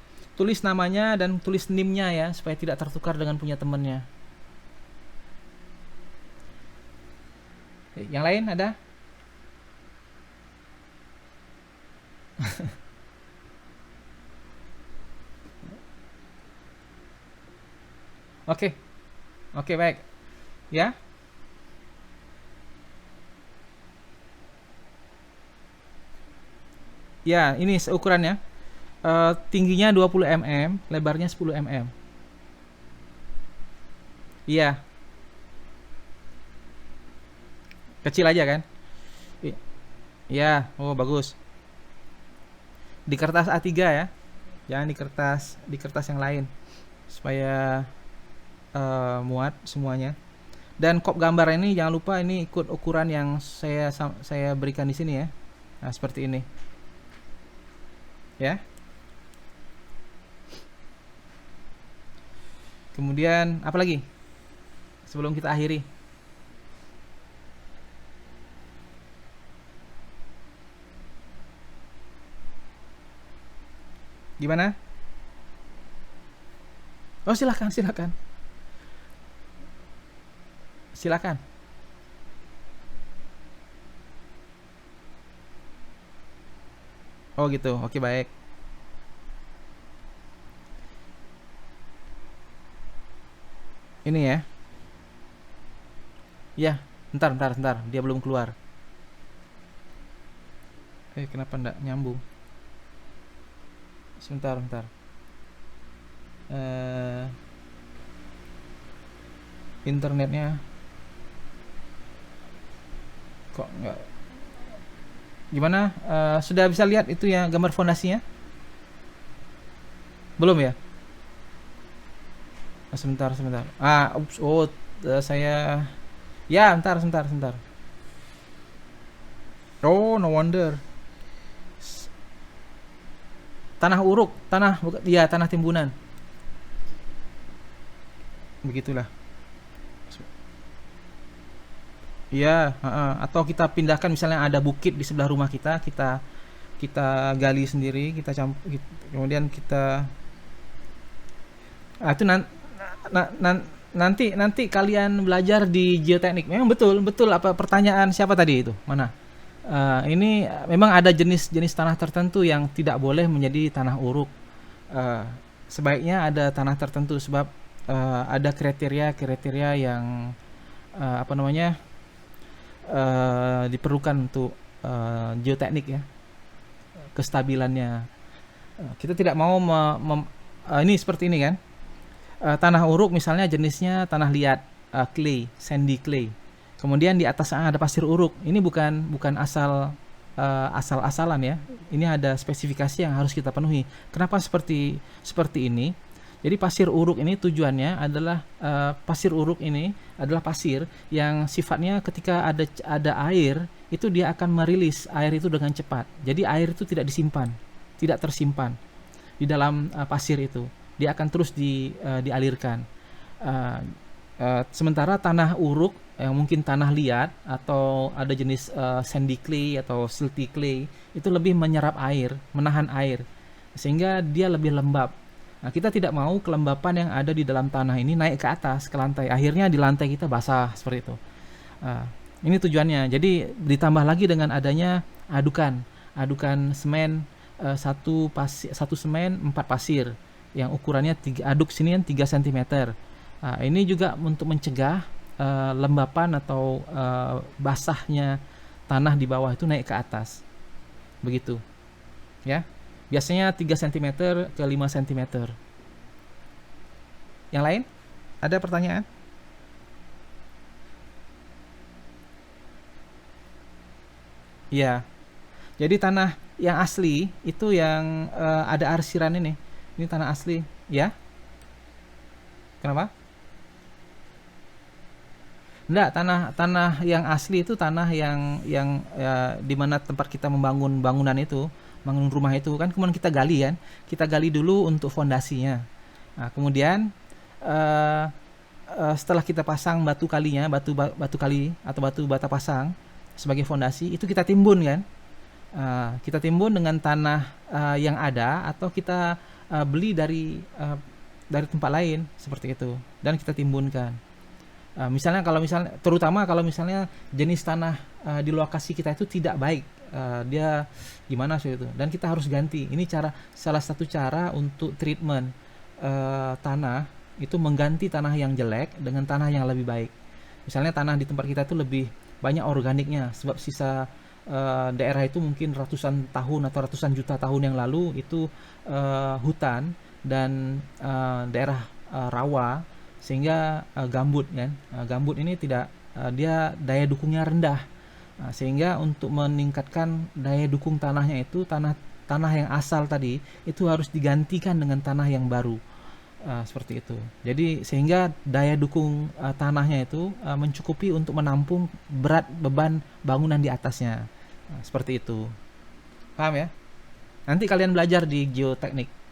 Speaker 1: namanya dan tulis NIM-nya ya, supaya tidak tertukar dengan punya temannya. Yang lain ada? Oke. Oke, baik. Ya. Ya, ini seukurannya. Tingginya 20 mm, lebarnya 10 mm. Iya, kecil aja kan? Iya, oh bagus. Di kertas A3 ya. Jangan di kertas yang lain. Supaya muat semuanya. Dan kop gambar ini jangan lupa ini ikut ukuran yang saya berikan di sini ya. Nah, seperti ini. Ya. Kemudian apa lagi? Sebelum kita akhiri. Gimana? Oh, silakan. Silakan. Oh gitu. Oke, baik. Ini ya. Ya, bentar. Dia belum keluar. Kenapa ndak nyambung? Sebentar, bentar. Eh, Internetnya kok nggak? Gimana? Sudah bisa lihat itu ya gambar fondasinya? Belum ya? Sebentar, sebentar. Ups, saya. Ya, bentar, sebentar, sebentar. Oh, no wonder. Tanah uruk, ya tanah timbunan. Begitulah. Iya, atau kita pindahkan misalnya ada bukit di sebelah rumah kita, kita kita gali sendiri, kemudian kita itu nanti nanti kalian belajar di geoteknik. Memang betul betul apa pertanyaan siapa tadi itu? Mana? Ini memang ada jenis-jenis tanah tertentu yang tidak boleh menjadi tanah uruk. Eh, Sebaiknya ada tanah tertentu sebab ada kriteria-kriteria yang apa namanya diperlukan untuk geoteknik ya, kestabilannya. Kita tidak mau ini seperti ini kan. Tanah uruk misalnya jenisnya tanah liat, clay, sandy clay. Kemudian di atas ada pasir uruk. Ini bukan asal-asalan ya. Ini ada spesifikasi yang harus kita penuhi. Kenapa seperti ini? Jadi pasir uruk ini tujuannya adalah pasir uruk ini adalah pasir yang sifatnya ketika ada air itu dia akan merilis air itu dengan cepat. Jadi air itu tidak disimpan, tidak tersimpan di dalam pasir itu. Dia akan terus dialirkan. Uh, Sementara tanah uruk yang mungkin tanah liat atau ada jenis sandy clay atau silty clay itu lebih menyerap air, menahan air sehingga dia lebih lembab. Nah, kita tidak mau kelembapan yang ada di dalam tanah ini naik ke atas ke lantai. Akhirnya di lantai kita basah seperti itu. Uh, ini tujuannya. Jadi ditambah lagi dengan adanya adukan semen, satu semen 4 pasir yang ukurannya aduk sini kan 3 cm. Ini juga untuk mencegah lembapan atau basahnya tanah di bawah itu naik ke atas. Begitu. Ya. Biasanya 3 cm ke 5 cm. Yang lain? Ada pertanyaan? Iya. Jadi tanah yang asli itu yang ada arsiran ini. Ini tanah asli, ya? Kenapa? Enggak, tanah yang asli itu tanah yang ya, di mana tempat kita membangun bangunan itu, bangun rumah itu kan kemudian kita gali kan. Kita gali dulu untuk fondasinya. Nah, kemudian eh, setelah kita pasang batu kalinya, batu kali atau batu bata pasang sebagai fondasi, itu kita timbun kan. Kita timbun dengan tanah yang ada atau kita beli dari tempat lain seperti itu dan kita timbunkan. Terutama kalau misalnya jenis tanah di lokasi kita itu tidak baik, dia gimana sih itu, dan kita harus ganti. Ini salah satu cara untuk treatment tanah itu mengganti tanah yang jelek dengan tanah yang lebih baik. Misalnya tanah di tempat kita itu lebih banyak organiknya sebab sisa daerah itu mungkin ratusan tahun atau ratusan juta tahun yang lalu itu hutan dan daerah rawa sehingga gambut kan. Gambut ini tidak dia daya dukungnya rendah. Sehingga untuk meningkatkan daya dukung tanahnya itu tanah yang asal tadi itu harus digantikan dengan tanah yang baru. Seperti itu. Jadi sehingga daya dukung tanahnya itu mencukupi untuk menampung berat beban bangunan di atasnya. Seperti itu. Paham ya? Nanti kalian belajar di geoteknik.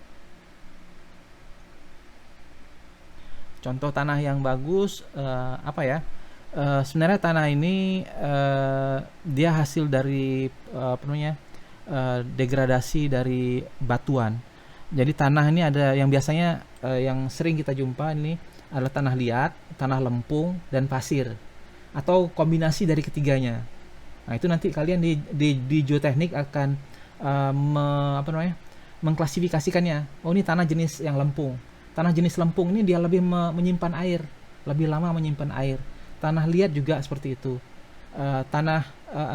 Speaker 1: Contoh tanah yang bagus apa ya? Sebenarnya tanah ini dia hasil dari degradasi dari batuan. Jadi tanah ini ada yang biasanya yang sering kita jumpa ini adalah tanah liat, tanah lempung, dan pasir atau kombinasi dari ketiganya. Nah itu nanti kalian di geoteknik akan mengklasifikasikannya. Oh ini tanah jenis yang lempung. Tanah jenis lempung ini dia lebih menyimpan air, lebih lama menyimpan air. Tanah liat juga seperti itu. Tanah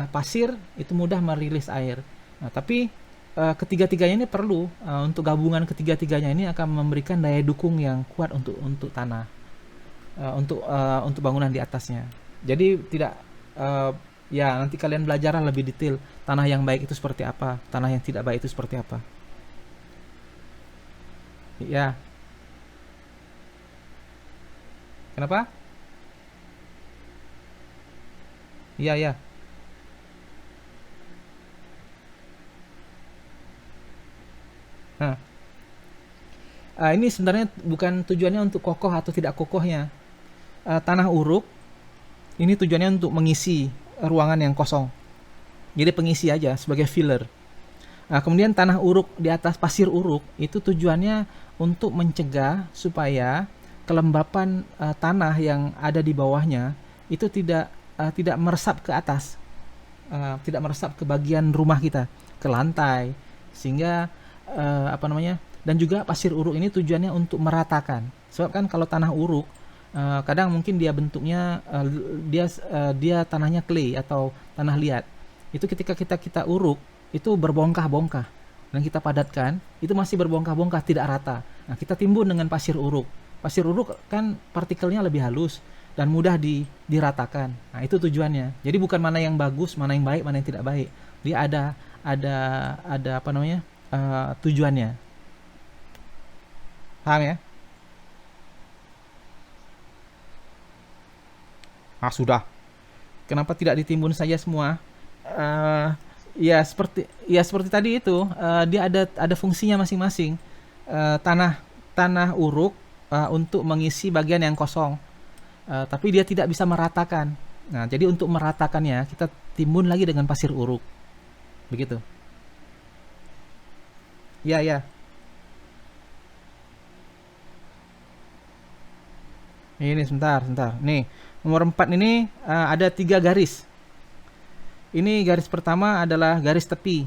Speaker 1: pasir itu mudah merilis air. Nah, tapi ketiga-tiganya ini perlu, untuk gabungan ketiga-tiganya ini akan memberikan daya dukung yang kuat untuk tanah, untuk bangunan di atasnya. Jadi tidak, eh, ya nanti kalian belajar lebih detail tanah yang baik itu seperti apa, tanah yang tidak baik itu seperti apa. Ya, kenapa? Iya, ya. Nah, ini sebenarnya bukan tujuannya untuk kokoh atau tidak kokohnya. Tanah uruk ini tujuannya untuk mengisi ruangan yang kosong. Jadi pengisi aja sebagai filler. Nah, kemudian tanah uruk di atas pasir uruk itu tujuannya untuk mencegah supaya kelembapan tanah yang ada di bawahnya itu tidak meresap ke atas, tidak meresap ke bagian rumah kita, ke lantai, sehingga apa namanya? Dan juga pasir uruk ini tujuannya untuk meratakan. Sebab kan kalau tanah uruk kadang mungkin dia bentuknya dia tanahnya clay atau tanah liat. Itu ketika kita uruk itu berbongkah-bongkah dan kita padatkan, itu masih berbongkah-bongkah tidak rata. Nah, kita timbun dengan pasir uruk. Pasir uruk kan partikelnya lebih halus dan mudah diratakan. Nah, itu tujuannya. Jadi bukan mana yang bagus, mana yang baik, mana yang tidak baik. Dia ada ada apa namanya? Tujuannya. Paham ya? Ah, sudah. Kenapa tidak ditimbun saja semua? eh ya seperti tadi itu, dia ada fungsinya masing-masing. Tanah tanah uruk untuk mengisi bagian yang kosong, tapi dia tidak bisa meratakan. Nah, jadi untuk meratakannya kita timbun lagi dengan pasir uruk, begitu. Ya, ya. Ini sebentar, sebentar. Nih, nomor 4 ini ada 3 garis. Ini garis pertama adalah garis tepi,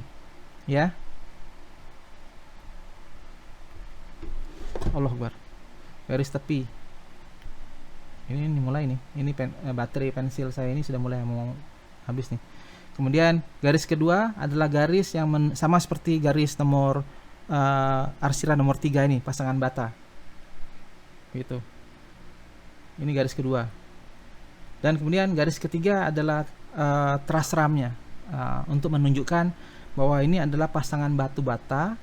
Speaker 1: ya. Allah Akbar. Garis tepi. Ini mulai nih. Ini baterai pensil saya ini sudah mulai mau habis nih. Kemudian garis kedua adalah garis yang sama seperti garis nomor arsiran nomor 3 ini, pasangan bata. Gitu. Ini garis kedua. Dan kemudian garis ketiga adalah truss ramnya, untuk menunjukkan bahwa ini adalah pasangan batu bata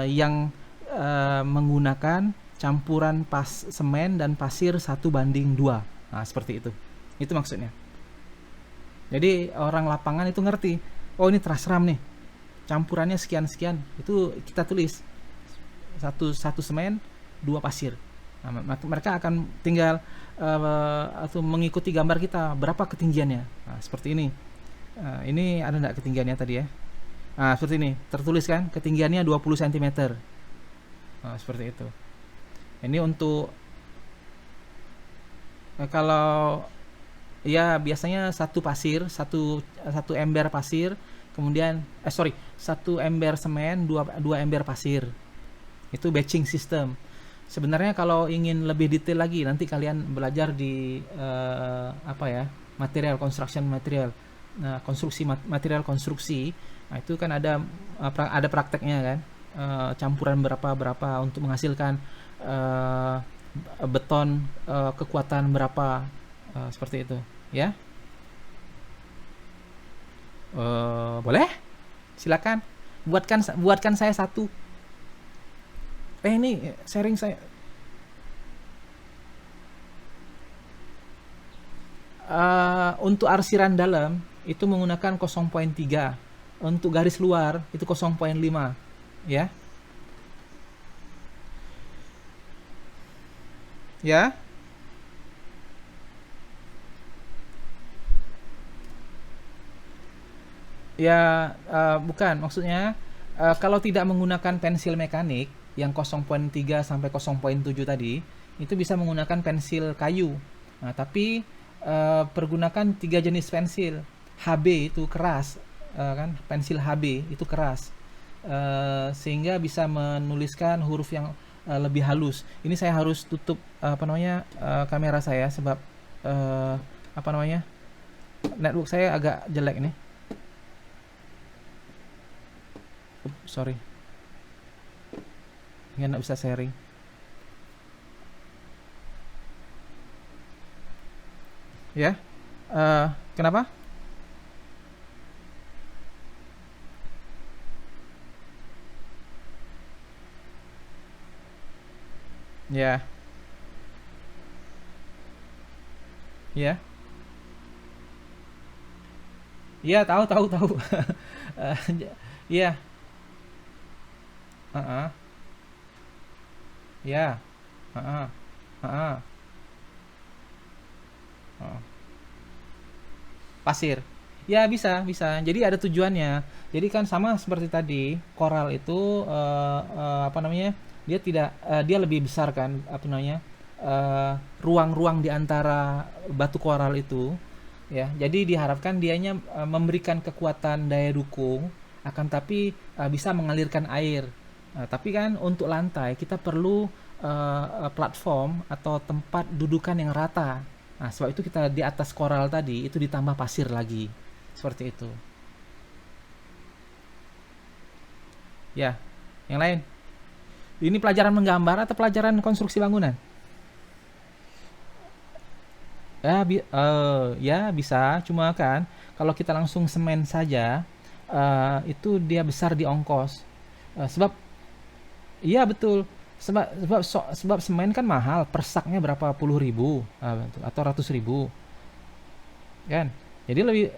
Speaker 1: yang menggunakan campuran semen dan pasir 1:2. Nah, seperti itu. Itu maksudnya. Jadi orang lapangan itu ngerti, oh ini truss ram nih, campurannya sekian-sekian. Itu kita tulis satu semen, 2 pasir. Nah, mereka akan tinggal atau mengikuti gambar kita berapa ketinggiannya. Nah, seperti ini. Ini ada enggak ketinggiannya tadi ya? Nah, seperti ini. Tertulis kan ketinggiannya 20 cm. Nah, seperti itu. Ini untuk kalau ya biasanya satu pasir, satu ember pasir, kemudian satu ember semen, dua ember pasir. Itu batching system. Sebenarnya kalau ingin lebih detail lagi nanti kalian belajar di apa ya, material construction material, nah, material konstruksi. Nah, itu kan ada prakteknya kan. Campuran berapa untuk menghasilkan beton kekuatan berapa, seperti itu ya. Boleh, silakan buatkan saya satu. Ini sharing saya. Untuk arsiran dalam itu menggunakan 0,3, untuk garis luar itu 0,5, ya. Ya. Ya, bukan maksudnya, kalau tidak menggunakan pensil mekanik yang 0,3 sampai 0,7 tadi, itu bisa menggunakan pensil kayu. Nah, tapi pergunakan 3 jenis pensil. HB itu keras, kan pensil HB itu keras, sehingga bisa menuliskan huruf yang lebih halus. Ini saya harus tutup kamera saya sebab network saya agak jelek nih. Sorry, nggak bisa sharing. Ya, kenapa? Ya, ya, ya, tahu, tahu, tahu. Eh, Iya, heeh, ya, heeh, heeh, heeh. Pasir. Ya, bisa, bisa. Jadi ada tujuannya. Jadi kan sama seperti tadi, koral itu apa namanya? Dia lebih besar kan, apa namanya? Ruang-ruang di antara batu koral itu, ya. Jadi diharapkan dianya memberikan kekuatan daya dukung, akan tapi bisa mengalirkan air. Nah, tapi kan untuk lantai kita perlu platform atau tempat dudukan yang rata. Nah, sebab itu kita di atas koral tadi itu ditambah pasir lagi. Seperti itu. Ya, yang lain. Ini pelajaran menggambar atau pelajaran konstruksi bangunan? Ya bisa, cuma kan kalau kita langsung semen saja, itu dia besar di ongkos. Sebab iya betul. Sebab semen kan mahal, per saknya berapa puluh ribu, atau ratus ribu, kan? Jadi lebih,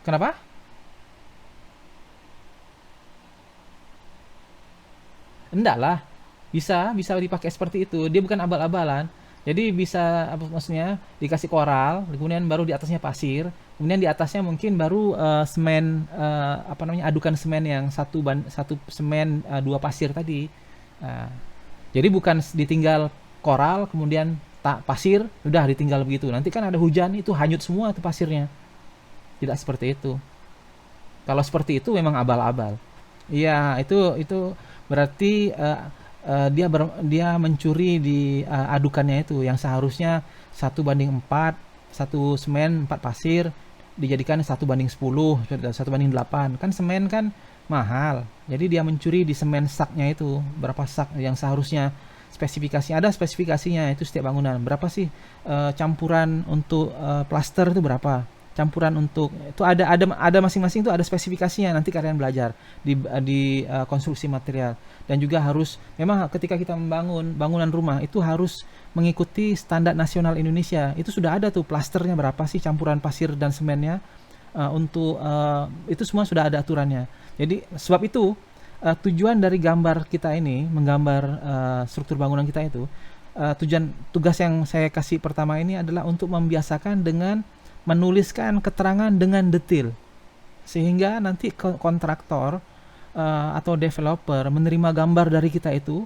Speaker 1: kenapa? Enggak lah, bisa dipakai seperti itu. Dia bukan abal-abalan. Jadi bisa, apa maksudnya, dikasih koral, kemudian baru di atasnya pasir, kemudian di atasnya mungkin baru semen, apa namanya, adukan semen yang satu semen, dua pasir tadi. Nah, jadi bukan ditinggal koral kemudian tak pasir udah ditinggal begitu. Nanti kan ada hujan itu hanyut semua tuh pasirnya. Tidak seperti itu. Kalau seperti itu memang abal-abal. Iya, itu berarti dia mencuri di adukannya itu yang seharusnya 1:4, satu semen, 4 pasir dijadikan 1:10, 1:8. Kan semen kan mahal. Jadi dia mencuri di semen saknya itu. Berapa sak yang seharusnya spesifikasinya ada spesifikasinya itu setiap bangunan. Berapa sih campuran untuk plaster itu berapa? Campuran untuk itu ada masing-masing itu ada spesifikasinya, nanti kalian belajar di konstruksi material. Dan juga harus memang ketika kita membangun bangunan rumah itu harus mengikuti standar nasional Indonesia. Itu sudah ada tuh plasternya berapa sih campuran pasir dan semennya. Untuk itu semua sudah ada aturannya. Jadi sebab itu tujuan dari gambar kita ini menggambar struktur bangunan kita itu, tugas yang saya kasih pertama ini adalah untuk membiasakan dengan menuliskan keterangan dengan detail, sehingga nanti kontraktor atau developer menerima gambar dari kita itu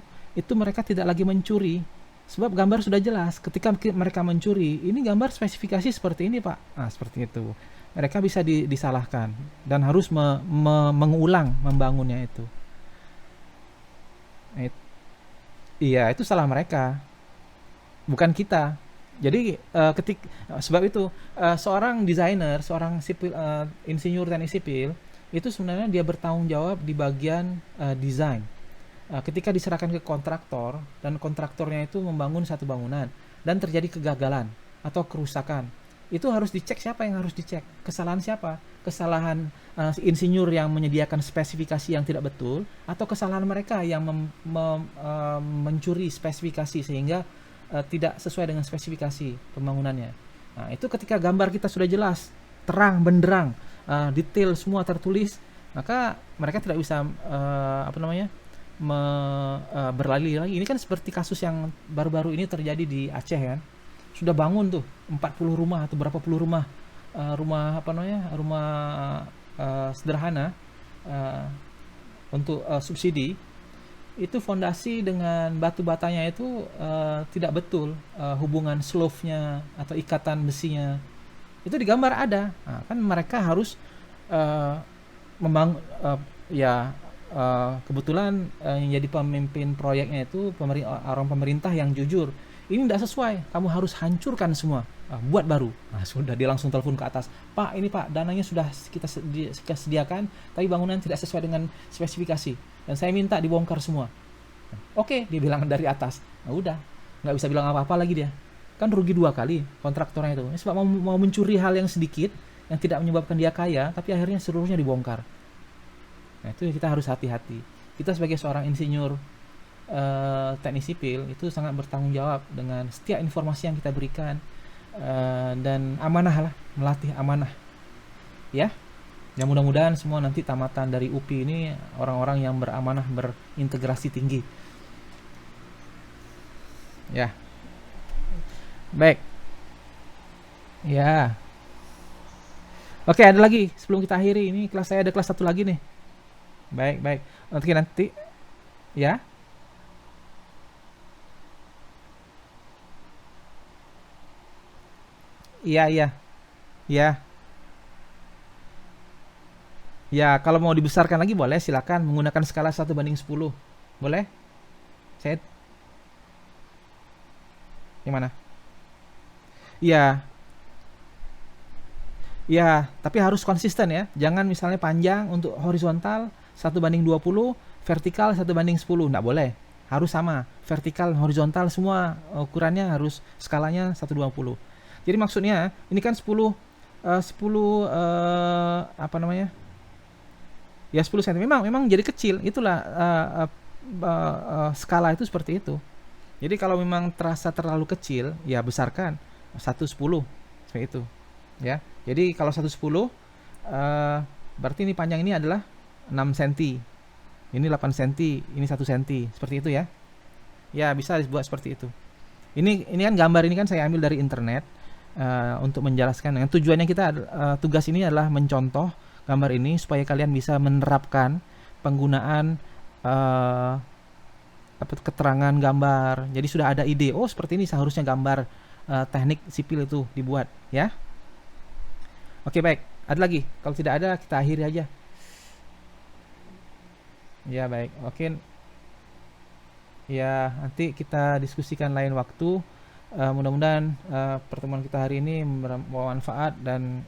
Speaker 1: mereka tidak lagi mencuri, sebab gambar sudah jelas. Ketika mereka mencuri, ini gambar spesifikasi seperti ini pak, nah seperti itu, mereka bisa disalahkan dan harus mengulang membangunnya itu. Iya, itu salah mereka, bukan kita. Jadi sebab itu seorang desainer, seorang sipil, insinyur teknik sipil itu sebenarnya dia bertanggung jawab di bagian desain. Ketika diserahkan ke kontraktor dan kontraktornya itu membangun satu bangunan dan terjadi kegagalan atau kerusakan, itu harus dicek. Siapa yang harus dicek? Kesalahan siapa? Kesalahan insinyur yang menyediakan spesifikasi yang tidak betul, atau kesalahan mereka yang mencuri spesifikasi sehingga tidak sesuai dengan spesifikasi pembangunannya. Nah, itu ketika gambar kita sudah jelas, terang benderang, detail semua tertulis, maka mereka tidak bisa apa namanya? Berlari lagi. Ini kan seperti kasus yang baru-baru ini terjadi di Aceh kan. Sudah bangun tuh 40 rumah atau berapa puluh rumah, rumah apa namanya? Rumah sederhana uh, untuk subsidi, itu fondasi dengan batu batanya itu tidak betul, hubungan slope-nya atau ikatan besinya itu digambar ada. Nah, kan mereka harus membangun, ya kebetulan yang jadi pemimpin proyeknya itu orang pemerintah yang jujur. ini tidak sesuai, kamu harus hancurkan semua, buat baru. Nah, sudah, dia langsung telepon ke atas, Pak, ini Pak, dananya sudah kita sediakan, tapi bangunan tidak sesuai dengan spesifikasi, dan saya minta dibongkar semua. Oke, dia bilang dari atas. Nah, udah, nggak bisa bilang apa-apa lagi dia. Kan rugi 2 kali kontraktornya itu. Sebab mau mencuri hal yang sedikit, yang tidak menyebabkan dia kaya, tapi akhirnya seluruhnya dibongkar. Nah, itu kita harus hati-hati. Kita sebagai seorang insinyur teknik sipil itu sangat bertanggung jawab dengan setiap informasi yang kita berikan, dan amanah lah, melatih amanah. Ya, yang mudah-mudahan semua nanti tamatan dari UPI ini orang-orang yang beramanah, berintegrasi tinggi. Ya, baik. Ya, oke, ada lagi sebelum kita akhiri. Ini kelas saya ada kelas 1 lagi nih. Baik, baik. Nanti ya. Iya, iya. Ya. Ya, kalau mau dibesarkan lagi boleh, silakan menggunakan skala 1:10. Boleh? Saya yang mana? Iya. Ya, tapi harus konsisten ya. Jangan misalnya panjang untuk horizontal 1:20, vertikal 1:10, nggak boleh. Harus sama, vertikal, horizontal semua ukurannya harus skalanya 1:20. Jadi maksudnya ini kan 10 10 apa namanya? Ya 10 cm. Memang jadi kecil. Itulah skala itu seperti itu. Jadi kalau memang terasa terlalu kecil, ya besarkan 1:10 seperti itu. Ya. Jadi kalau 1:10 berarti ini panjang ini adalah 6 cm. Ini 8 cm, ini 1 cm. Seperti itu ya. Ya, bisa dibuat seperti itu. Ini kan gambar ini kan saya ambil dari internet untuk menjelaskan. Yang tujuannya kita tugas ini adalah mencontoh gambar ini supaya kalian bisa menerapkan penggunaan keterangan gambar. Jadi sudah ada ide, oh seperti ini seharusnya gambar teknik sipil itu dibuat, ya. Oke, baik. Ada lagi? Kalau tidak ada, kita akhiri aja. Ya, baik. Oke. Ya, nanti kita diskusikan lain waktu. Mudah-mudahan pertemuan kita hari ini bermanfaat dan